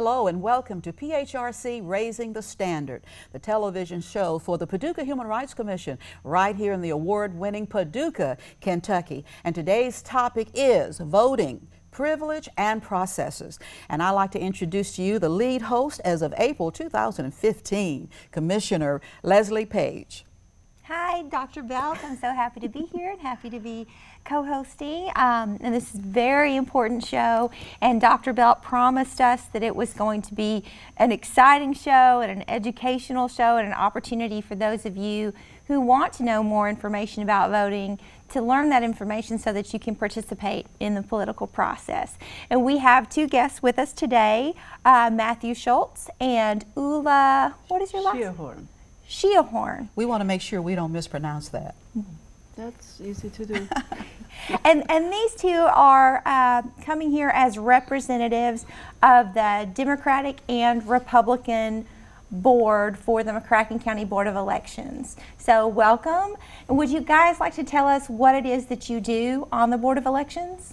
Hello and welcome to PHRC Raising the Standard, the television show for the Paducah Human Rights Commission, right here in the award-winning Paducah, Kentucky. And today's topic is voting, privilege, and processes. And I'd like to introduce to you the lead host as of April 2015, Commissioner Leslie Page. Hi, Dr. Belt. I'm so happy to be here and happy to be co-hosting. And this is a very important show. And Dr. Belt promised us that it was going to be an exciting show and an educational show and an opportunity for those of you who want to know more information about voting to learn that information so that you can participate in the political process. And we have two guests with us today, Matthew Schultz and Ula, what is your last name? Sheahorn. We want to make sure we don't mispronounce that. That's easy to do. and these two are coming here as representatives of the Democratic and Republican board for the McCracken County Board of Elections. So welcome. And would you guys like to tell us what it is that you do on the Board of Elections?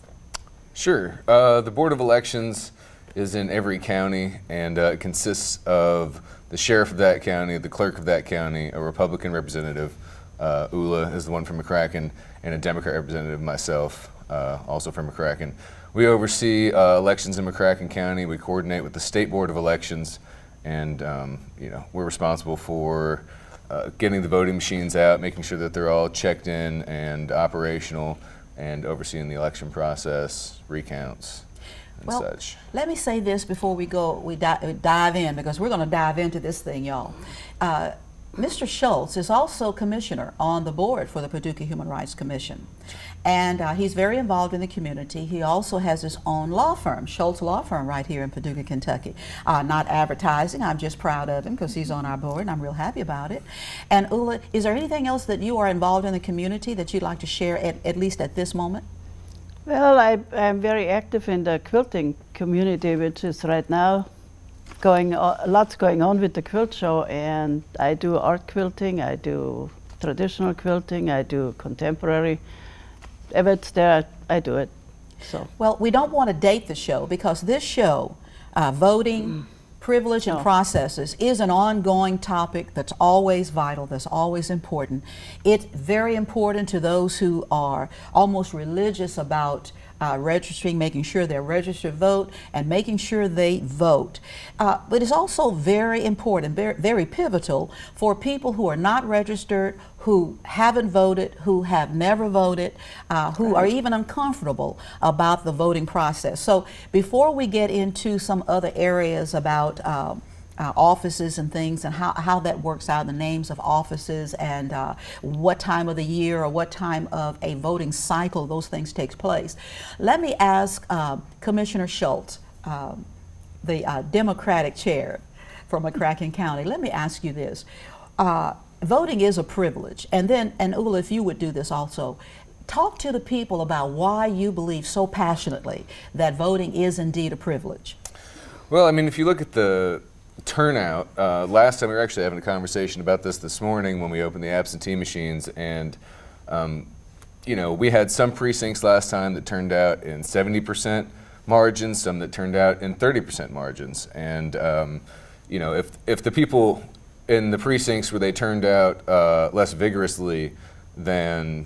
Sure. The Board of Elections is in every county, and it consists of the sheriff of that county, the clerk of that county, a Republican representative, Ula is the one from McCracken, and a Democrat representative, myself, also from McCracken. We oversee elections in McCracken County. We coordinate with the State Board of Elections, and we're responsible for getting the voting machines out, making sure that they're all checked in and operational, and overseeing the election process, recounts, and such. Let me say this before we dive in, because we're going to dive into this thing, y'all. Mr. Schultz is also commissioner on the board for the Paducah Human Rights Commission. And he's very involved in the community. He also has his own law firm, Schultz Law Firm, right here in Paducah, Kentucky. Not advertising, I'm just proud of him because he's on our board and I'm real happy about it. And Ula, is there anything else that you are involved in the community that you'd like to share, at least at this moment? Well, I'm very active in the quilting community, which is right now lots going on with the quilt show, and I do art quilting, I do traditional quilting, I do contemporary. If it's there, I do it. So. Well, we don't want to date the show because this show, voting, privilege, and processes, is an ongoing topic that's always vital, that's always important. It's very important to those who are almost religious about registering, making sure they're registered to vote, and making sure they vote. But it's also very important, very pivotal for people who are not registered, who haven't voted, who have never voted, who are even uncomfortable about the voting process. So before we get into some other areas about offices and things and how that works out, the names of offices and what time of the year or what time of a voting cycle those things takes place. Let me ask Commissioner Schultz, the Democratic chair for McCracken County, let me ask you this. Voting is a privilege, and Ula, if you would do this also, talk to the people about why you believe so passionately that voting is indeed a privilege. Well, I mean, if you look at the turnout, last time we were actually having a conversation about this morning when we opened the absentee machines, and we had some precincts last time that turned out in 70% margins, some that turned out in 30% margins, and if the people in the precincts where they turned out less vigorously than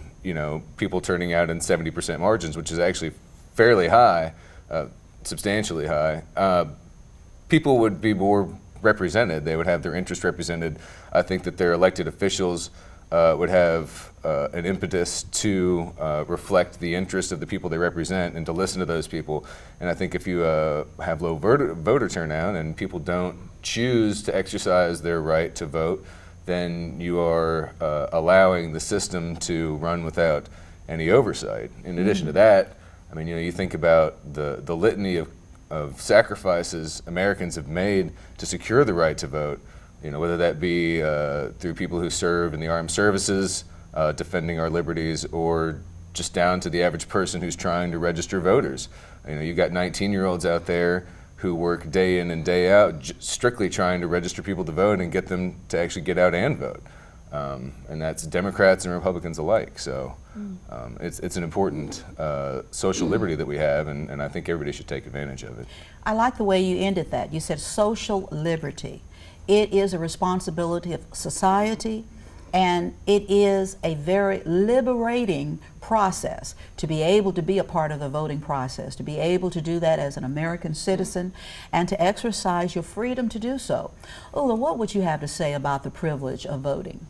people turning out in 70% margins, which is actually fairly high, substantially high, people would be more represented. They would have their interests represented. I think that their elected officials would have an impetus to reflect the interests of the people they represent and to listen to those people. And I think if you have low voter turnout and people don't choose to exercise their right to vote, then you are allowing the system to run without any oversight. In addition to that, I mean, you think about the litany of sacrifices Americans have made to secure the right to vote, whether that be through people who serve in the armed services, defending our liberties, or just down to the average person who's trying to register voters. You've got 19-year-olds out there who work day in and day out strictly trying to register people to vote and get them to actually get out and vote. and that's Democrats and Republicans alike. So it's an important social liberty that we have, and I think everybody should take advantage of it. I like the way you ended that. You said social liberty. It is a responsibility of society, and it is a very liberating process to be able to be a part of the voting process, to be able to do that as an American citizen, and to exercise your freedom to do so. Ula, what would you have to say about the privilege of voting?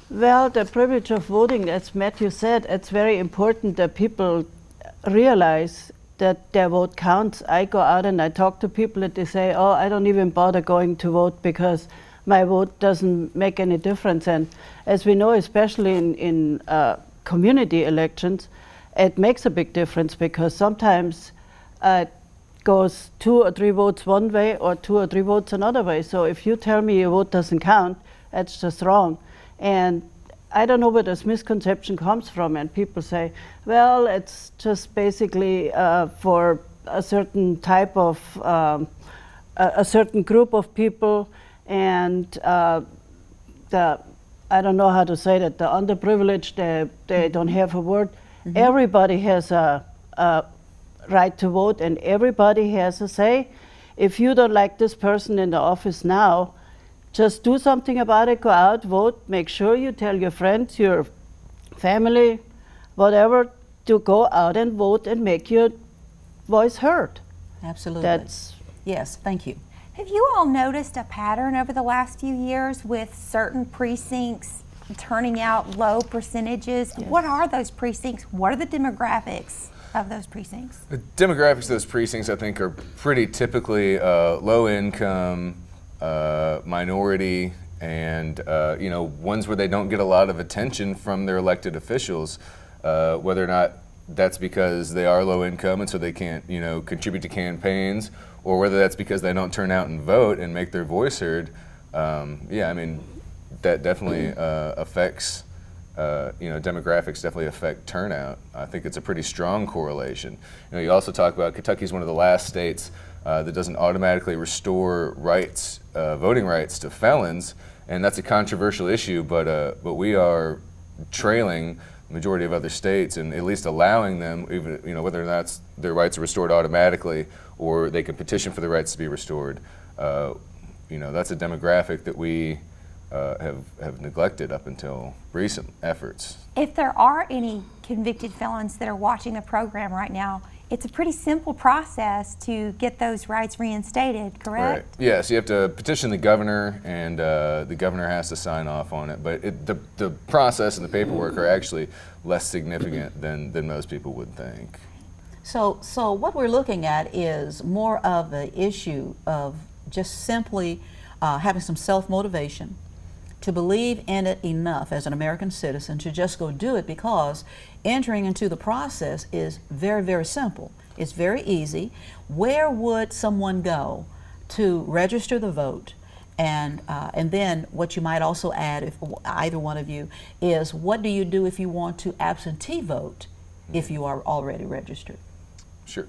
Well, the privilege of voting, as Matthew said, it's very important that people realize that their vote counts. I go out and I talk to people and they say, oh, I don't even bother going to vote because my vote doesn't make any difference. And as we know, especially in community elections, it makes a big difference because sometimes it goes 2 or 3 votes one way or 2 or 3 votes another way. So if you tell me your vote doesn't count, that's just wrong. And I don't know where this misconception comes from, and people say, well, it's just basically for a certain type of, a certain group of people, and the, I don't know how to say that, the underprivileged, they don't have a word. Everybody has a right to vote, and everybody has a say. If you don't like this person in the office now, just do something about it, go out, vote, make sure you tell your friends, your family, whatever, to go out and vote and make your voice heard. Absolutely. Yes, thank you. Have you all noticed a pattern over the last few years with certain precincts turning out low percentages? Yes. What are those precincts? What are the demographics of those precincts? The demographics of those precincts, I think, are pretty typically low income, minority, and ones where they don't get a lot of attention from their elected officials, whether or not that's because they are low income and so they can't contribute to campaigns, or whether that's because they don't turn out and vote and make their voice heard. Yeah, I mean, that definitely affects, demographics definitely affect turnout. I think it's a pretty strong correlation. You also talk about Kentucky's one of the last states that doesn't automatically restore rights, voting rights to felons, and that's a controversial issue, but we are trailing the majority of other states and at least allowing them, even whether or not their rights are restored automatically or they can petition for the rights to be restored. That's a demographic that we have neglected up until recent efforts. If there are any convicted felons that are watching the program right now, it's a pretty simple process to get those rights reinstated, correct? Right. Yes, you have to petition the governor, and the governor has to sign off on it. But the process and the paperwork are actually less significant than most people would think. So what we're looking at is more of the issue of just simply having some self-motivation, to believe in it enough as an American citizen to just go do it, because entering into the process is very, very simple. It's very easy. Where would someone go to register the vote? And then what you might also add, if either one of you, is what do you do if you want to absentee vote if you are already registered? Sure.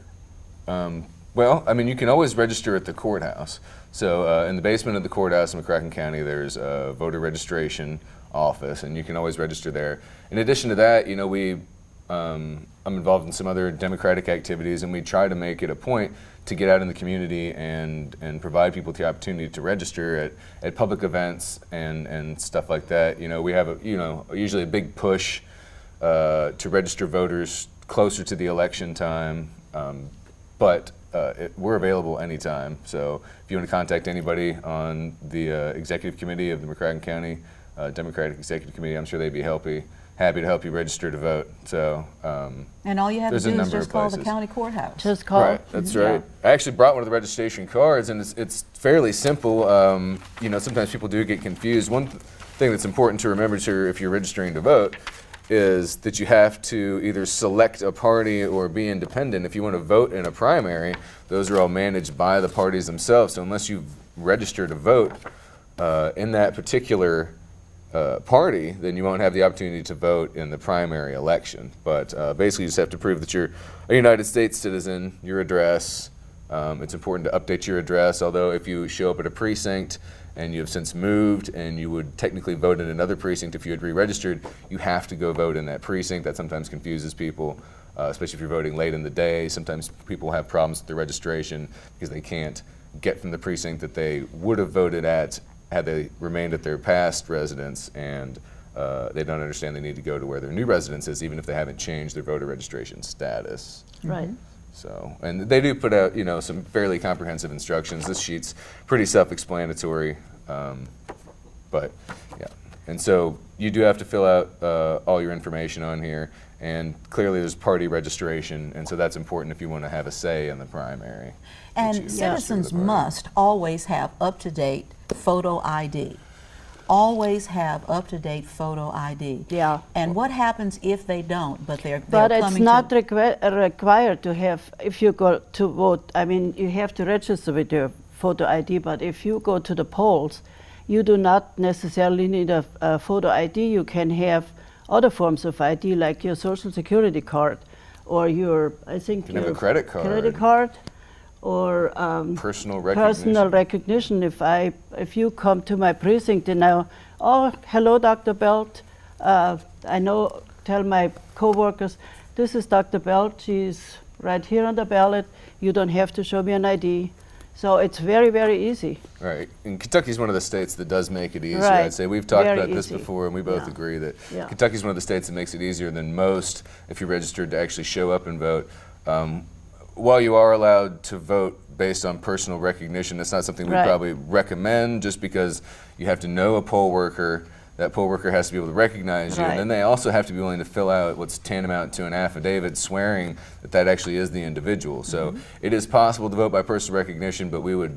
Well, I mean, you can always register at the courthouse. So in the basement of the courthouse in McCracken County, there's a voter registration office, and you can always register there. In addition to that, I'm involved in some other democratic activities, and we try to make it a point to get out in the community and provide people the opportunity to register at public events and stuff like that. We have usually a big push to register voters closer to the election time, but we're available anytime. So if you want to contact anybody on the executive committee of the McCracken County Democratic Executive Committee, I'm sure they'd be happy to help you register to vote. So and all you have to do is just call the places. county courthouse. Just call. Right, that's right. I actually brought one of the registration cards, and it's fairly simple. Sometimes people do get confused. One thing that's important to remember if you're registering to vote is that you have to either select a party or be independent. If you want to vote in a primary, those are all managed by the parties themselves. So unless you've registered to vote in that particular party, then you won't have the opportunity to vote in the primary election. But basically you just have to prove that you're a United States citizen, your address. It's important to update your address, although if you show up at a precinct and you have since moved and you would technically vote in another precinct if you had re-registered, you have to go vote in that precinct. That sometimes confuses people, especially if you're voting late in the day. Sometimes people have problems with their registration because they can't get from the precinct that they would have voted at had they remained at their past residence, and they don't understand they need to go to where their new residence is, even if they haven't changed their voter registration status. Right. So, and they do put out, some fairly comprehensive instructions. This sheet's pretty self-explanatory, but yeah. And so you do have to fill out all your information on here, and clearly there's party registration, and so that's important if you want to have a say in the primary. that you And register citizens with the party. must always have up-to-date photo ID. Always have up-to-date photo ID. Yeah. And what happens if they don't, but they're But it's coming not to... required to have, if you go to vote, I mean, you have to register with your photo ID, but if you go to the polls, you do not necessarily need a photo ID. You can have other forms of ID, like your social security card, or your, I think, You can have your a credit card. credit card, or Personal recognition. personal recognition. If you come to my precinct and now, oh, hello, Dr. Belt. I know, tell my coworkers, this is Dr. Belt. She's right here on the ballot. You don't have to show me an ID. So it's very, very easy. Right. And Kentucky's one of the states that does make it easier. Right. I'd say we've talked Very about this easy. before, and we both Yeah. agree that Yeah. Kentucky's one of the states that makes it easier than most if you're registered to actually show up and vote. While you are allowed to vote based on personal recognition, it's not something we Right. probably recommend, just because you have to know a poll worker. That poll worker has to be able to recognize you, and Right. then they also have to be willing to fill out what's tantamount to an affidavit swearing that that actually is the individual. So it is possible to vote by personal recognition, but we would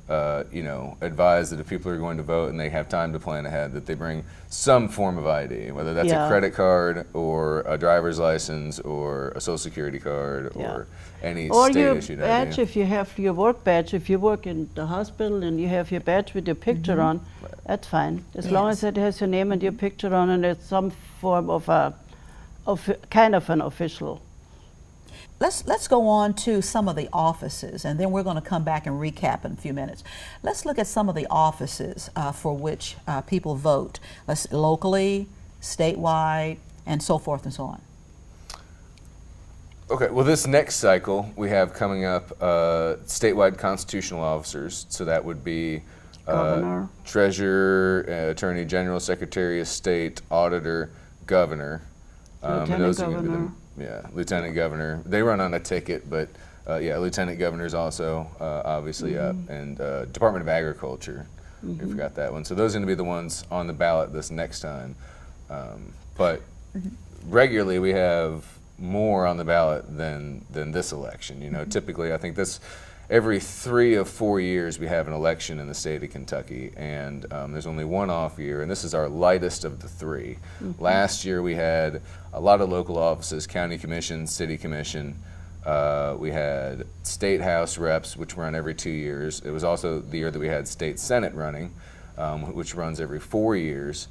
advise that if people are going to vote and they have time to plan ahead, that they bring some form of ID, whether that's a Yeah. credit card or a driver's license or a social security card Yeah. or any Or your state-issued badge, ID. if you have your work badge, if you work in the hospital and you have your badge with your picture on, that's fine. As long as Yes. it has your name and your picture on, and it's some form of kind of an official. Let's go on to some of the offices, and then we're going to come back and recap in a few minutes. Let's look at some of the offices for which people vote, locally, statewide, and so forth and so on. Okay, well, this next cycle we have coming up statewide constitutional officers. So that would be Governor. treasurer, attorney general, secretary of state, auditor, governor. And Lieutenant those are gonna be the- governor. yeah, lieutenant governor. They run on a ticket, but lieutenant governor is also obviously up, and Department of Agriculture. We forgot that one. So those are going to be the ones on the ballot this next time. But regularly we have more on the ballot than this election. Typically I think every 3 or 4 years we have an election in the state of Kentucky, and there's only one off year, and this is our lightest of the 3. Last year we had a lot of local offices, county commission, city commission. We had state house reps, which run every 2 years. It was also the year that we had state senate running, which runs every 4 years.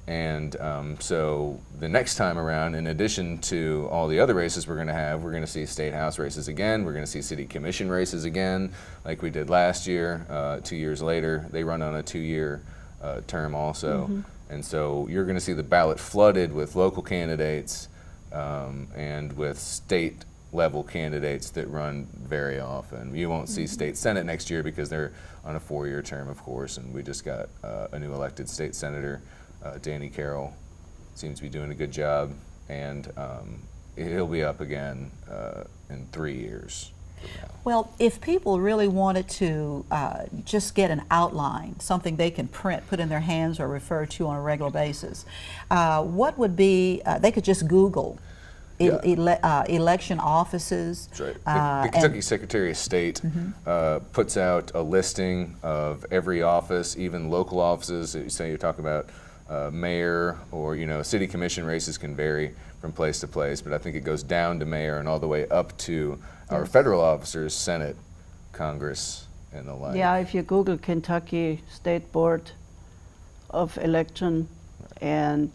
And so the next time around, in addition to all the other races we're going to see state house races again. We're going to see city commission races again, like we did last year. 2 years later, they run on a 2-year term also. And so you're going to see the ballot flooded with local candidates and with state level candidates that run very often. You won't see state senate next year because they're on a 4-year term, of course, and we just got a new elected state senator. Danny Carroll seems to be doing a good job, and he'll be up again in 3 years from now. Well, if people really wanted to just get an outline, something they can print, put in their hands, or refer to on a regular basis, what would be, they could just Google election offices. That's right. The Kentucky Secretary of State puts out a listing of every office, even local offices. Say you're talking about mayor, or city commission races can vary from place to place, but I think it goes down to mayor and all the way up to our federal officers, Senate, Congress, and the like. Yeah, if you Google Kentucky State Board of Election, and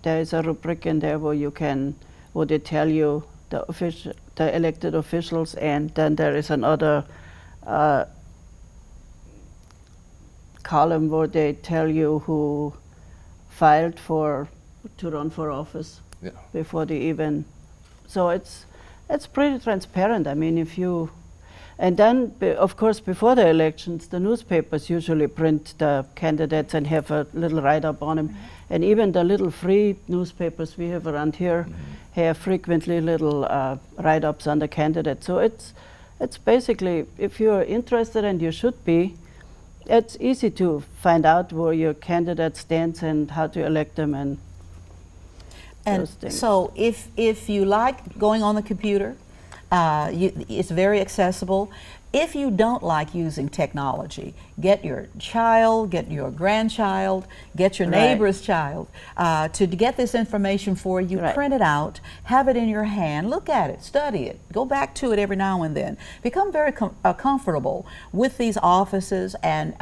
there is a rubric in there where they tell you the elected officials, and then there is another column where they tell you who filed to run for office Yeah. before they even. So it's pretty transparent. I mean, and then of course before the elections, the newspapers usually print the candidates and have a little write-up on them, and even the little free newspapers we have around here have frequently little write-ups on the candidates. So it's basically, if you're interested, and you should be, it's easy to find out where your candidate stands and how to elect them and those things. So if you like going on the computer, it's very accessible. If you don't like using technology, get your child, get your grandchild, get your neighbor's child to get this information for you, print it out, have it in your hand, look at it, study it, go back to it every now and then. Become very comfortable with these offices and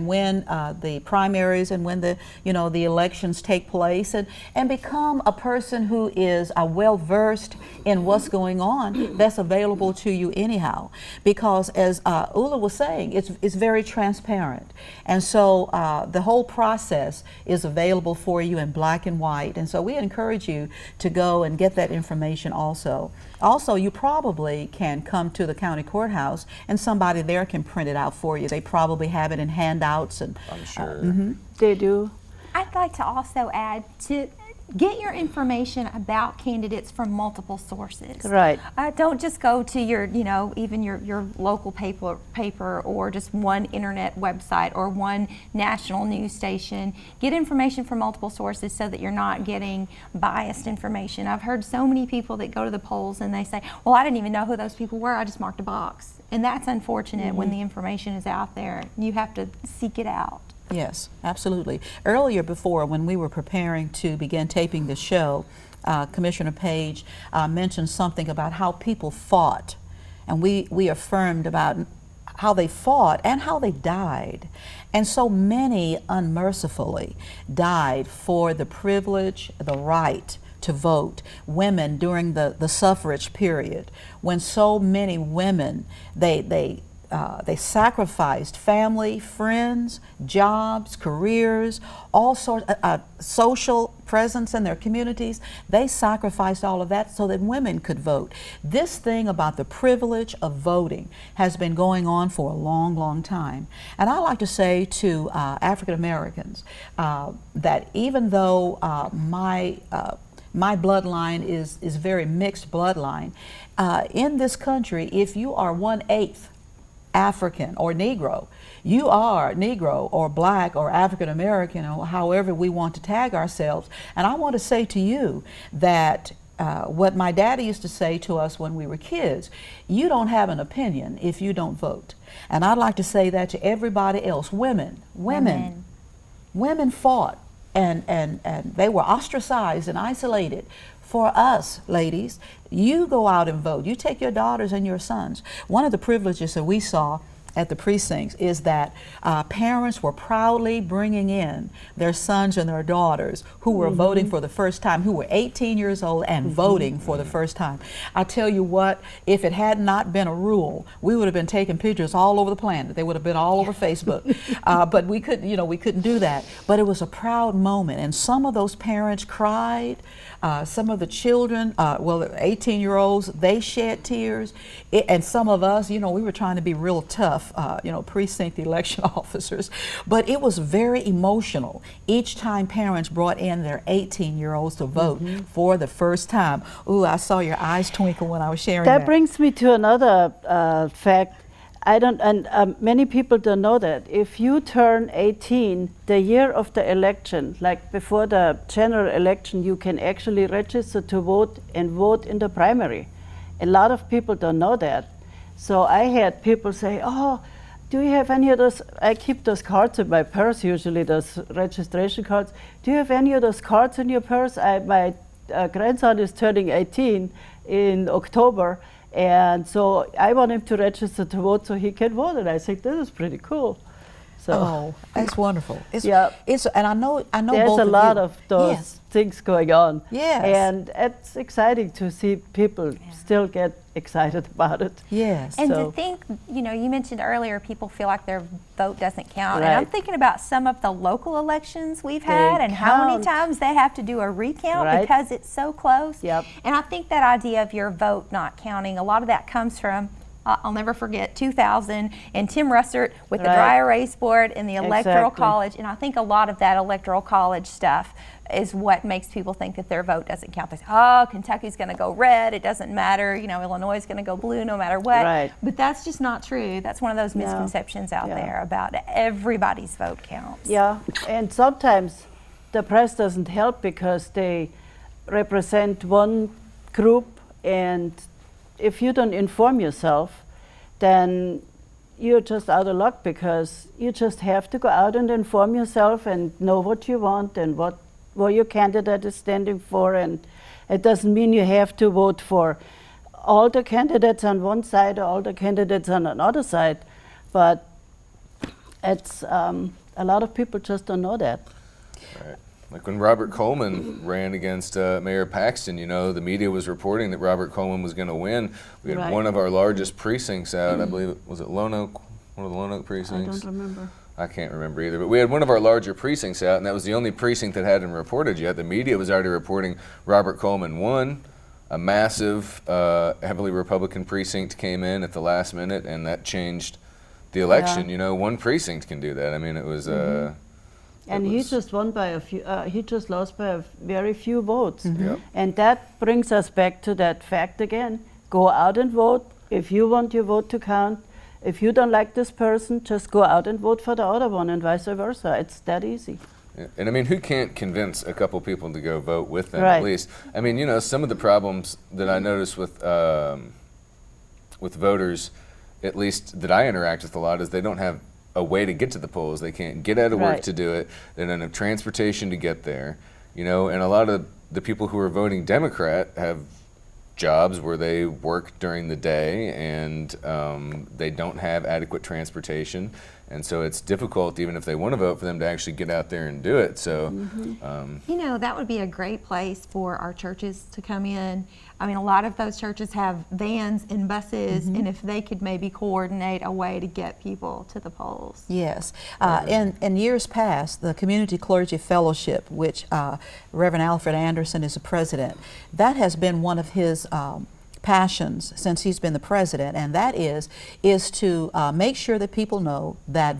when the primaries and when the elections take place, and become a person who is well versed in what's going on that's available to you anyhow. Because as Ula was saying, it's very transparent. And so the whole process is available for you in black and white. And so we encourage you to go and get that information also. Also, you probably can come to the county courthouse and somebody there can print it out for you. They probably have it in handouts. And I'm sure. They do. I'd like to also add to get your information about candidates from multiple sources. Right. Don't just go to your, even your local paper or just one internet website or one national news station. Get information from multiple sources so that you're not getting biased information. I've heard so many people that go to the polls and they say, well, I didn't even know who those people were. I just marked a box. And that's unfortunate when the information is out there. You have to seek it out. Yes, absolutely. Earlier before, when we were preparing to begin taping the show, Commissioner Page mentioned something about how people fought. And we affirmed about how they fought and how they died. And so many unmercifully died for the privilege, the right to vote. Women during the suffrage period, when so many women, they sacrificed family, friends, jobs, careers, all sorts of social presence in their communities. They sacrificed all of that so that women could vote. This thing about the privilege of voting has been going on for a long, long time. And I like to say to African Americans that even though my bloodline is very mixed bloodline, in this country, if you are 1/8 African or Negro, you are Negro or Black or African American, or however we want to tag ourselves. And I want to say to you that what my daddy used to say to us when we were kids, you don't have an opinion if you don't vote. And I'd like to say that to everybody else. Women fought and they were ostracized and isolated. For us, ladies, you go out and vote. You take your daughters and your sons. One of the privileges that we saw at the precincts is that parents were proudly bringing in their sons and their daughters who were voting for the first time, who were 18 years old and voting for the first time. I tell you what, if it had not been a rule, we would have been taking pictures all over the planet. They would have been all over Facebook. But we couldn't do that. But it was a proud moment, and some of those parents cried. Some of the children, well, the 18-year-olds, they shed tears. And some of us, we were trying to be real tough, precinct election officers. But it was very emotional each time parents brought in their 18-year-olds to vote for the first time. Ooh, I saw your eyes twinkle when I was sharing that. That brings me to another fact. Many people don't know that. If you turn 18 the year of the election, like before the general election, you can actually register to vote and vote in the primary. A lot of people don't know that. So I had people say, oh, do you have any of those? I keep those cards in my purse, usually those registration cards. Do you have any of those cards in your purse? My grandson is turning 18 in October. And so I want him to register to vote so he can vote. And I think this is pretty cool. So Oh, that's wonderful. Yeah. And I know there's both a of lot you. of those Yes. things going on. Yes. And it's exciting to see people still get excited about it. Yes. And So- to think, you know, you mentioned earlier people feel like their vote doesn't count. And I'm Right. thinking about some of the local elections we've had and how many count. times they have to do a recount Right. because it's so close. Yep. And I think that idea of your vote not counting, a lot of that comes from, I'll never forget 2000 and Tim Russert with the Right. dry erase board and the electoral Exactly. college. And I think a lot of that electoral college stuff is what makes people think that their vote doesn't count. They say, oh, Kentucky's going to go red. It doesn't matter. You know, Illinois is going to go blue no matter what. Right. But that's just not true. That's one of those No. misconceptions out Yeah. there about everybody's vote counts. Yeah, and sometimes the press doesn't help because they represent one group, and if you don't inform yourself, then you're just out of luck, because you just have to go out and inform yourself and know what you want and what your candidate is standing for. And it doesn't mean you have to vote for all the candidates on one side or all the candidates on another side, but it's a lot of people just don't know that. Right. Like when Robert Coleman ran against Mayor Paxton, you know, the media was reporting that Robert Coleman was going to win. We had Right. one of our largest precincts out, I believe, was it Lone Oak? One of the Lone Oak I precincts? don't remember. I can't remember either, but we had one of our larger precincts out, and that was the only precinct that hadn't reported yet. The media was already reporting Robert Coleman won. A massive, heavily Republican precinct came in at the last minute, and that changed the election. Yeah. You know, one precinct can do that. I mean, it was. And it he was- just won by a few. He just lost by a very few votes, Yep. and that brings us back to that fact again. Go out and vote if you want your vote to count. If you don't like this person, just go out and vote for the other one, and vice versa. It's that easy. Yeah. And I mean, who can't convince a couple people to go vote with them Right. at least? I mean, you know, some of the problems that I notice with voters, at least that I interact with a lot, is they don't have a way to get to the polls. They can't get out of work Right. to do it. They don't have transportation to get there. You know, and a lot of the people who are voting Democrat have jobs where they work during the day, and they don't have adequate transportation, and so it's difficult, even if they want to vote, for them to actually get out there and do it. So You know, that would be a great place for our churches to come in. I mean, a lot of those churches have vans and buses, and if they could maybe coordinate a way to get people to the polls. Yes. In years past, the Community Clergy Fellowship, which Reverend Alfred Anderson is the president, that has been one of his passions since he's been the president, and that is to make sure that people know that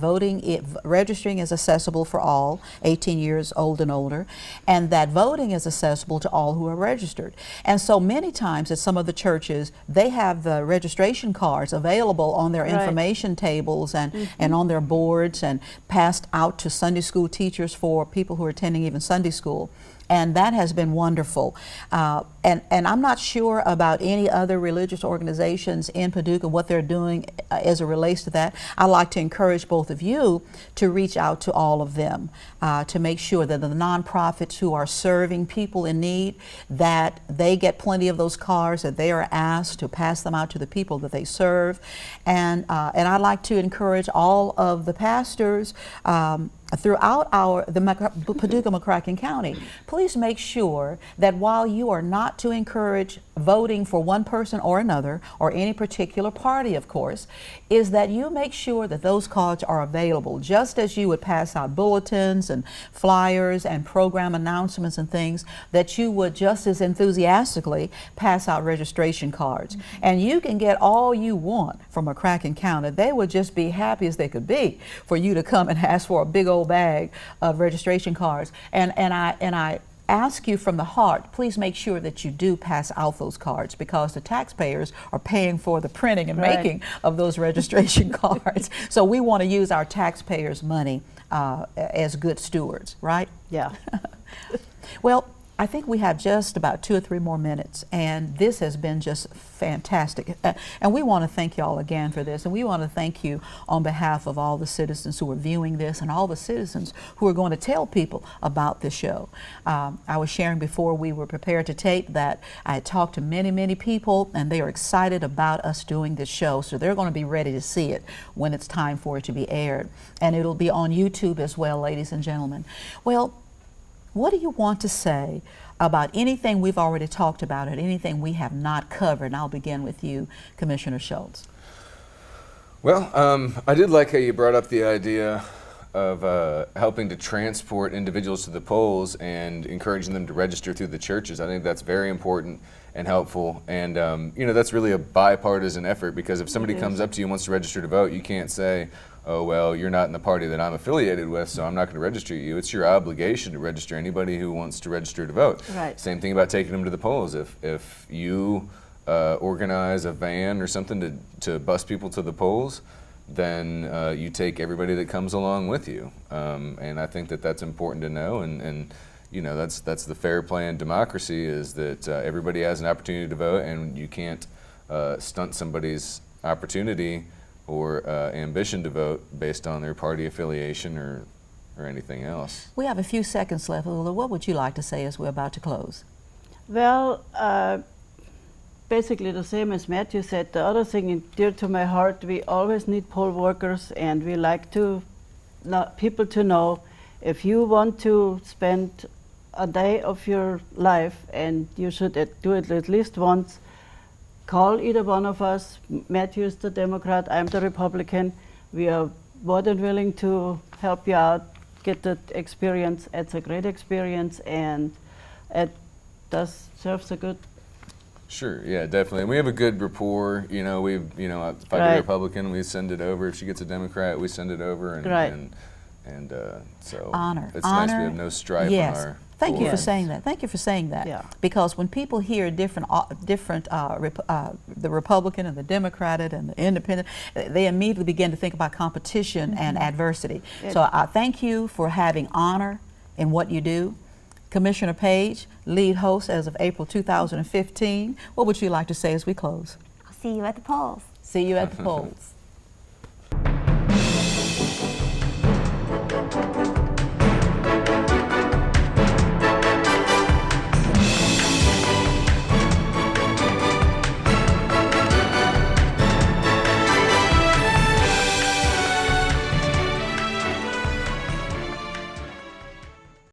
registering is accessible for all 18 years old and older, and that voting is accessible to all who are registered. And so many times at some of the churches, they have the registration cards available on their Right. information tables and on their boards, and passed out to Sunday school teachers for people who are attending even Sunday school. And that has been wonderful. And I'm not sure about any other religious organizations in Paducah, what they're doing as it relates to that. I'd like to encourage both of you to reach out to all of them to make sure that the nonprofits who are serving people in need, that they get plenty of those cards, that they are asked to pass them out to the people that they serve. And I'd like to encourage all of the pastors throughout the Paducah-McCracken County, please make sure that while you are not to encourage voting for one person or another, or any particular party, of course, is that you make sure that those cards are available, just as you would pass out bulletins and flyers and program announcements and things, that you would just as enthusiastically pass out registration cards. And you can get all you want from McCracken County. They would just be happy as they could be for you to come and ask for a big old bag of registration cards. And I ask you from the heart, please make sure that you do pass out those cards, because the taxpayers are paying for the printing and Right. making of those registration cards. So we want to use our taxpayers' money as good stewards, right? Yeah. Well, I think we have just about 2 or 3 more minutes, and this has been just fantastic. And we want to thank y'all again for this. And we want to thank you on behalf of all the citizens who are viewing this and all the citizens who are going to tell people about this show. I was sharing before we were prepared to tape that I had talked to many, many people, and they are excited about us doing this show. So they're going to be ready to see it when it's time for it to be aired. And it'll be on YouTube as well, ladies and gentlemen. Well, what do you want to say about anything we've already talked about and anything we have not covered? And I'll begin with you, Commissioner Schultz. Well, I did like how you brought up the idea of helping to transport individuals to the polls and encouraging them to register through the churches. I think that's very important and helpful. And, you know, that's really a bipartisan effort, because if somebody comes up to you and wants to register to vote, you can't say, oh, well, you're not in the party that I'm affiliated with, so I'm not going to register you. It's your obligation to register anybody who wants to register to vote. Right. Same thing about taking them to the polls. If you organize a van or something to bus people to the polls, then you take everybody that comes along with you. And I think that that's important to know. And you know, that's the fair play in democracy, is that everybody has an opportunity to vote, and you can't stunt somebody's opportunity or ambition to vote based on their party affiliation or anything else. We have a few seconds left. Lula, what would you like to say as we're about to close? Well, basically the same as Matthew said. The other thing dear to my heart, we always need poll workers, and we like to people to know, if you want to spend a day of your life, and you should do it at least once, call either one of us. Matthew is the Democrat, I'm the Republican. We are more than willing to help you out, get that experience. It's a great experience, and it serves a good. Sure, yeah, definitely. And we have a good rapport. You know, if I get a Republican, we send it over. If she gets a Democrat, we send it over. And so honor. It's nice we have no strife on our. Thank you for saying that. Thank you for saying that. Yeah. Because when people hear the Republican and the Democratic and the Independent, they immediately begin to think about competition and adversity. So I thank you for having honor in what you do. Commissioner Page, lead host as of April 2015. What would you like to say as we close? I'll see you at the polls. See you at the polls.